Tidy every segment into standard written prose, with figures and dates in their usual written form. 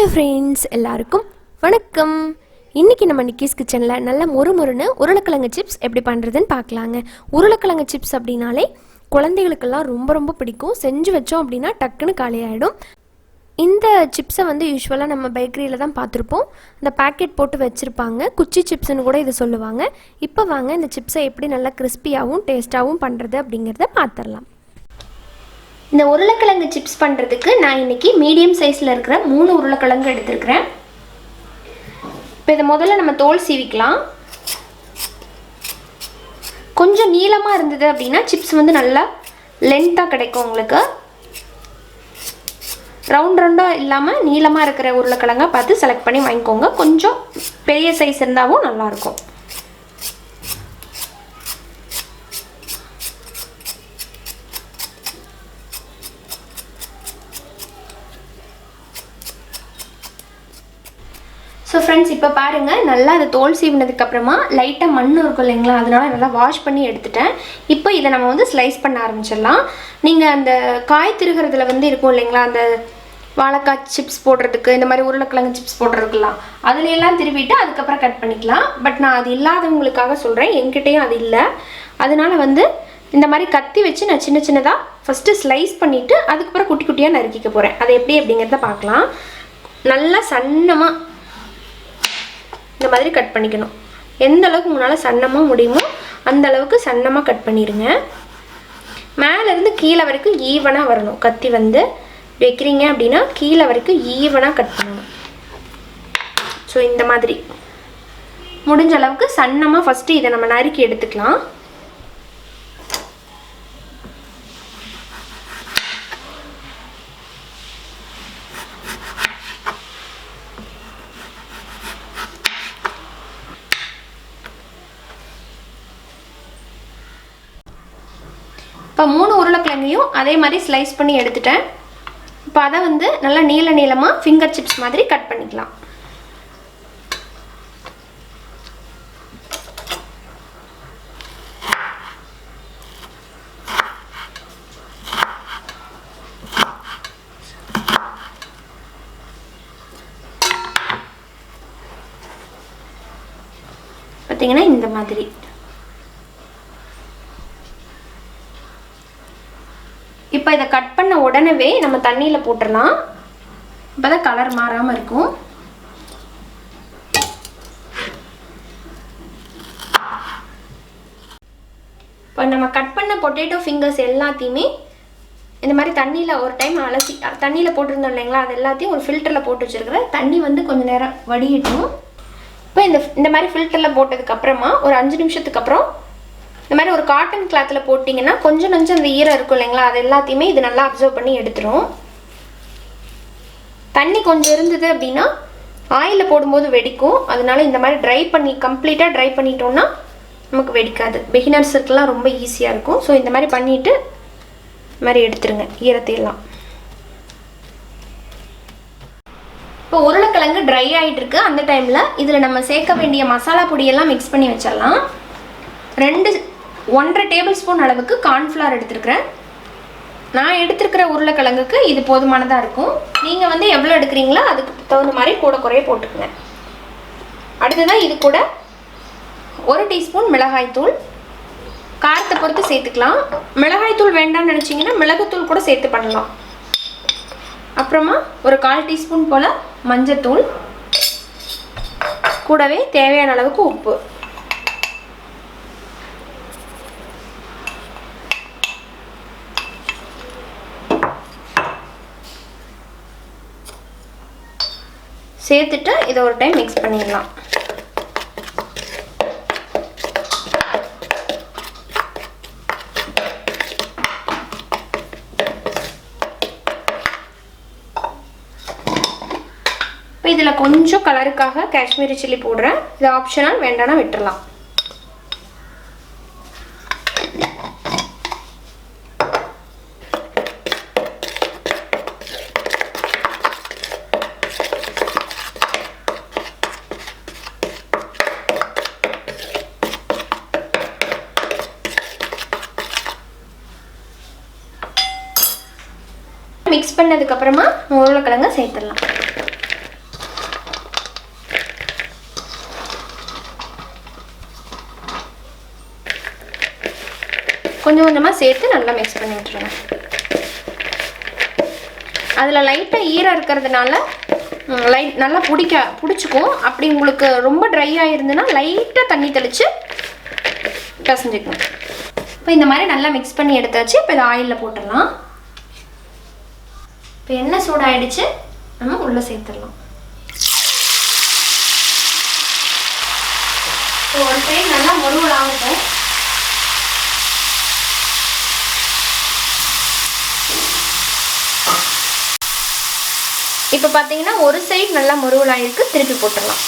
Hi friends, எல்லாருக்கும் வணக்கம். இன்றைக்கி நம்ம நிக்கிஸ் கிச்சனில் நல்ல மொறுன்னு உருளைக்கிழங்கு சிப்ஸ் எப்படி பண்ணுறதுன்னு பார்க்கலாங்க. உருளைக்கிழங்கு சிப்ஸ் அப்படின்னாலே குழந்தைகளுக்கெல்லாம் ரொம்ப ரொம்ப பிடிக்கும். செஞ்சு வச்சோம் அப்படின்னா டக்குன்னு காலியாகிடும். இந்த சிப்ஸை யூஸ்வலாக நம்ம பேக்கரியில் தான் பார்த்துருப்போம். இந்த பேக்கெட் போட்டு வச்சுருப்பாங்க, குச்சி சிப்ஸ்னு கூட இதை சொல்லுவாங்க. இப்போ வாங்க இந்த சிப்ஸை எப்படி நல்லா கிறிஸ்பியாகவும் டேஸ்ட்டாகவும் பண்ணுறது அப்படிங்கிறத பார்த்துடலாம். இந்த உருளைக்கிழங்கு சிப்ஸ் பண்ணுறதுக்கு நான் இன்றைக்கி மீடியம் சைஸில் இருக்கிற 3 உருளைக்கிழங்கு எடுத்துருக்கிறேன். இப்போ இதை முதல்ல நம்ம தோல் சீவிக்கலாம். கொஞ்சம் நீளமாக இருந்தது அப்படின்னா சிப்ஸ் நல்லா லென்த்தாக கிடைக்கும். உங்களுக்கு ரவுண்டாக இல்லாமல் நீளமாக இருக்கிற உருளைக்கிழங்கா பார்த்து செலக்ட் பண்ணி வாங்கிக்கோங்க. கொஞ்சம் பெரிய சைஸ் இருந்தாலும் நல்லாயிருக்கும். ஸோ ஃப்ரெண்ட்ஸ், இப்போ பாருங்கள், நல்லா அதை தோல் சீவினதுக்கப்புறமா லைட்டாக மண் இருக்கும் இல்லைங்களா, அதனால நல்லா வாஷ் பண்ணி எடுத்துட்டேன். இப்போ இதை நம்ம ஸ்லைஸ் பண்ண ஆரம்பிச்சிடலாம். நீங்கள் அந்த காய் திருகிறதுல இருக்கும் இல்லைங்களா, அந்த வாழைக்காய் சிப்ஸ் போடுறதுக்கு, இந்த மாதிரி உருளைக்கிழங்கு சிப்ஸ் போடுறதுக்குலாம் அதில் எல்லாம் திருவிட்டு அதுக்கப்புறம் கட் பண்ணிக்கலாம். பட் நான் அது இல்லாதவங்களுக்காக சொல்கிறேன், என்கிட்டையும் அது இல்லை. அதனால இந்த மாதிரி கத்தி வச்சு நான் சின்ன சின்னதாக ஃபஸ்ட்டு ஸ்லைஸ் பண்ணிவிட்டு அதுக்கப்புறம் குட்டி குட்டியாக நறுக்கிக்க போகிறேன். அது எப்படி அப்படிங்கிறத பார்க்கலாம். நல்லா சன்னமாக இந்த மாதிரி கட் பண்ணிக்கணும். எந்த அளவுக்கு உங்களால் சன்னமாக முடியுமோ அந்த அளவுக்கு சன்னமாக கட் பண்ணிடுங்க. மேலேருந்து கீழே வரைக்கும் ஈவனாக வரணும். கத்தி வைக்கிறீங்க அப்படின்னா கீழே வரைக்கும் ஈவனாக கட் பண்ணணும். ஸோ இந்த மாதிரி முடிஞ்ச அளவுக்கு சன்னமாக ஃபஸ்ட்டு இதை நம்ம நறுக்கி எடுத்துக்கலாம். இப்போ 3 உருளைக்கிழங்கையும் அதே மாதிரி ஸ்லைஸ் பண்ணி எடுத்துட்டேன். இப்போ அதை நல்லா நீளமாக ஃபிங்கர் சிப்ஸ் மாதிரி கட் பண்ணிக்கலாம். பார்த்தீங்கன்னா இந்த மாதிரி. இப்போ இதை கட் பண்ண உடனே நம்ம தண்ணியில் போட்டுடலாம். இப்போ தான் கலர் மாறாமல் இருக்கும். இப்போ நம்ம கட் பண்ண பொட்டேட்டோ ஃபிங்கர்ஸ் எல்லாத்தையுமே இந்த மாதிரி தண்ணியில் ஒரு டைம் அலசி, தண்ணியில் போட்டிருந்தோம் இல்லைங்களா, அது எல்லாத்தையும் ஒரு ஃபில்டரில் போட்டு வச்சுருக்கிறேன். தண்ணி கொஞ்சம் நேரம் வடிகட்டும். இப்போ இந்த மாதிரி ஃபில்டரில் போட்டதுக்கப்புறமா ஒரு 5 நிமிஷத்துக்கு அப்புறம் இந்த மாதிரி ஒரு காட்டன் கிளாத்தில் போட்டிங்கன்னா கொஞ்சம் அந்த ஈரம் இருக்கும் இல்லைங்களா, அது எல்லாத்தையுமே இது நல்லா அப்சர்வ் பண்ணி எடுத்துரும். தண்ணி கொஞ்சம் இருந்தது அப்படின்னா ஆயிலில் போடும்போது வெடிக்கும். அதனால இந்த மாதிரி கம்ப்ளீட்டாக ட்ரை பண்ணிட்டோம்னா நமக்கு வெடிக்காது. பிகினர்ஸுக்கெல்லாம் ரொம்ப ஈஸியாக இருக்கும். ஸோ இந்த மாதிரி பண்ணிவிட்டு இந்த மாதிரி எடுத்துருங்க ஈரத்தையெல்லாம். இப்போ உருளைக்கிழங்கு ட்ரை ஆகிட்டு இருக்கு. அந்த டைமில் இதில் நம்ம சேர்க்க வேண்டிய மசாலா பொடியெல்லாம் மிக்ஸ் பண்ணி வச்சிடலாம். 1.5 டேபிள் ஸ்பூன் அளவுக்கு கார்ன்ஃப்ளவர் எடுத்துருக்கிறேன். நான் எடுத்துருக்கிற உருளைக்கிழங்குக்கு இது போதுமானதாக இருக்கும். நீங்கள் எவ்வளோ எடுக்கிறீங்களோ அதுக்கு தகுந்த மாதிரி கூட குறைய போட்டுக்குங்க. அடுத்ததான் இது கூட 1 டீஸ்பூன் மிளகாய்த்தூள், காரத்தை பொறுத்து சேர்த்துக்கலாம். மிளகாய்த்தூள் வேண்டாம்னு நினச்சிங்கன்னா மிளகுத்தூள் கூட சேர்த்து பண்ணலாம். அப்புறமா ஒரு 1/4 டீஸ்பூன் போல் மஞ்சத்தூள், கூடவே தேவையான அளவுக்கு உப்பு. சேர்த்துட்டு இதை ஒரு டைம் மிக்ஸ் பண்ணிடலாம். இப்போ இதில் கொஞ்சம் கலருக்காக காஷ்மீரி சில்லி போடுறேன். இது ஆப்ஷனல், வேண்டாம்னா விட்டுறலாம். மிக்ஸ் பண்ணதுக்கப்புறமா உருளைக்கிழங்க சேர்த்துடலாம். கொஞ்சம் கொஞ்சமாக சேர்த்து நல்லா மிக்ஸ் பண்ணி விட்டுருங்க. அதில் லைட்டாக ஈரம் இருக்கிறதுனால நல்லா பிடிச்சிக்கும். அப்படி உங்களுக்கு ரொம்ப ட்ரை ஆகிருந்துன்னா லைட்டாக தண்ணி தெளித்து பிசைஞ்சிக்கணும். இப்போ இந்த மாதிரி நல்லா மிக்ஸ் பண்ணி எடுத்தாச்சு. இப்போ இதை ஆயிலில் போட்டுடலாம். இப்போ எண்ணெய் சூடாயிடுச்சு, நம்ம உள்ளே சேர்த்துடலாம். ஒரு சைடு நல்லா முருகலாகட்டும். இப்போ பார்த்தீங்கன்னா ஒரு சைடு நல்லா முருகலாயிருக்கு, திருப்பி போட்டுடலாம்.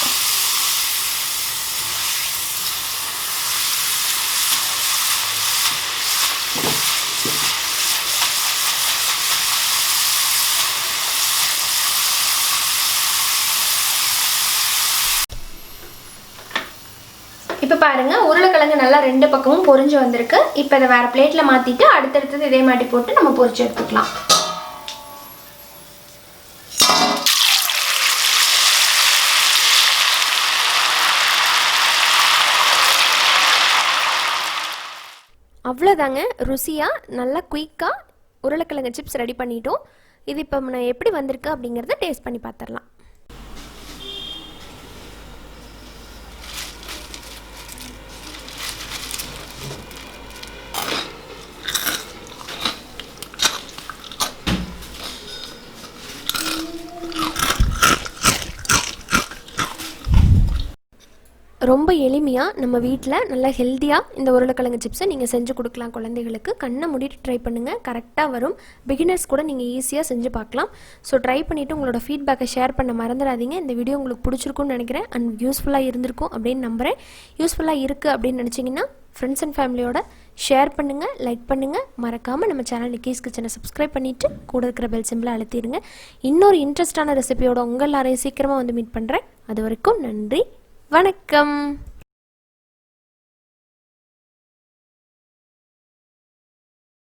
இப்போ பாருங்கள் உருளைக்கிழங்கு நல்லா 2 பக்கமும் பொரிஞ்சு வந்திருக்கு. இப்போ இதை வேறு பிளேட்டில் மாற்றிட்டு அடுத்தடுத்தது இதே மாதிரி போட்டு நம்ம பொரிச்சு எடுத்துக்கலாம். அவ்வளோதாங்க, ருசியாக நல்லா குயிக்காக உருளைக்கிழங்கு சிப்ஸ் ரெடி பண்ணிட்டோம். இது இப்போ நான் எப்படி வந்திருக்கு அப்படிங்கிறத டேஸ்ட் பண்ணி பார்த்துடலாம். ரொம்ப எளிமையாக நம்ம வீட்டில் நல்லா ஹெல்த்தியாக இந்த உருளைக்கிழங்கு சிப்ஸை நீங்கள் செஞ்சு கொடுக்கலாம் குழந்தைகளுக்கு. கண்ணை மூடிட்டு ட்ரை பண்ணுங்கள், கரெக்டாக வரும். பிகினர்ஸ் கூட நீங்கள் ஈஸியாக செஞ்சு பார்க்கலாம். ஸோ ட்ரை பண்ணிவிட்டு உங்களோட ஃபீட்பேக்கை ஷேர் பண்ண மறந்துடாதீங்க. இந்த வீடியோ உங்களுக்கு பிடிச்சிருக்குன்னு நினைக்கிறேன் அண்ட் யூஸ்ஃபுல்லாக இருந்திருக்கும் அப்படின்னு நம்புகிறேன். யூஸ்ஃபுல்லாக இருக்குது அப்படின்னு நினச்சிங்கன்னா ஃப்ரெண்ட்ஸ் அண்ட் ஃபேமிலியோட ஷேர் பண்ணுங்கள், லைக் பண்ணுங்கள். மறக்காமல் நம்ம சேனல் நிக்கீஸ் கிச்சனை சப்ஸ்கிரைப் பண்ணிவிட்டு கூட இருக்கிற பெல் சிம்பிளை அழுத்திடுங்க. இன்னொரு இன்ட்ரெஸ்டான ரெசிபியோட உங்கள் எல்லாரையும் சீக்கிரமாக வந்து மீட் பண்ணுறேன். அது வரைக்கும் நன்றி, வணக்கம்.